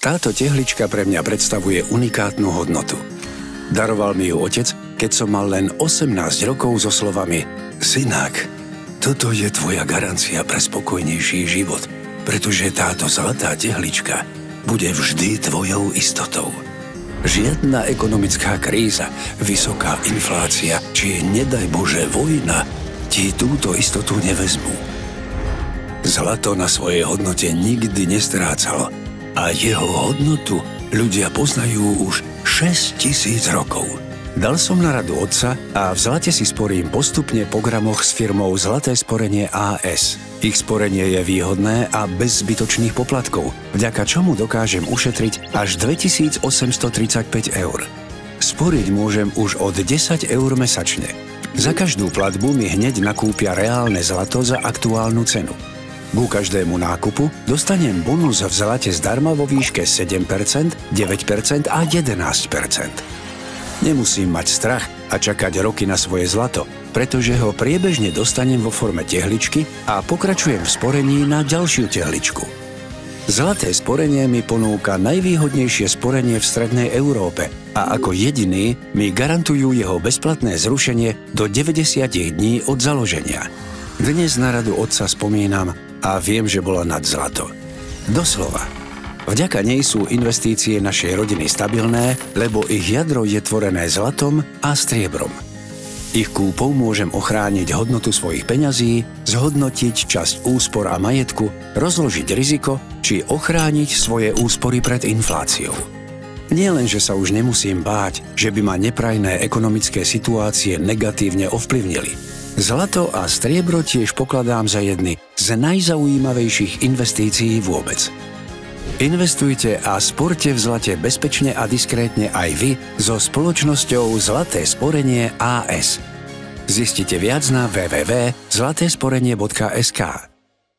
Táto tehlička pre mňa predstavuje unikátnu hodnotu. Daroval mi ju otec, keď som mal len 18 rokov so slovami: Synák, toto je tvoja garancia pre spokojnejší život, pretože táto zlatá tehlička bude vždy tvojou istotou. Žiadna ekonomická kríza, vysoká inflácia či nedaj Bože vojna ti túto istotu nevezmú. Zlato na svojej hodnote nikdy nestrácalo a jeho hodnotu ľudia poznajú už 6000 rokov. Dal som na radu otca a v zlate si sporím postupne po gramoch s firmou Zlaté sporenie AS. Ich sporenie je výhodné a bez zbytočných poplatkov, vďaka čomu dokážem ušetriť až 2835 eur. Sporiť môžem už od 10 eur mesačne. Za každú platbu mi hneď nakúpia reálne zlato za aktuálnu cenu. Ku každému nákupu dostanem bonus v zlate zdarma vo výške 7%, 9% a 11%. Nemusím mať strach a čakať roky na svoje zlato, pretože ho priebežne dostanem vo forme tehličky a pokračujem v sporení na ďalšiu tehličku. Zlaté sporenie mi ponúka najvýhodnejšie sporenie v strednej Európe a ako jediný mi garantujú jeho bezplatné zrušenie do 90 dní od založenia. Dnes na radu otca spomínam a viem, že bola nad zlato. Doslova. Vďaka nej sú investície našej rodiny stabilné, lebo ich jadro je tvorené zlatom a striebrom. Ich kúpou môžem ochrániť hodnotu svojich peňazí, zhodnotiť časť úspor a majetku, rozložiť riziko či ochrániť svoje úspory pred infláciou. Nie len, že sa už nemusím báť, že by ma neprajné ekonomické situácie negatívne ovplyvnili. Zlato a striebro tiež pokladám za jedny z najzaujímavejších investícií vôbec. Investujte a sporte v zlate bezpečne a diskrétne aj vy so spoločnosťou Zlaté sporenie AS. Zistite viac na www.zlatesporenie.sk.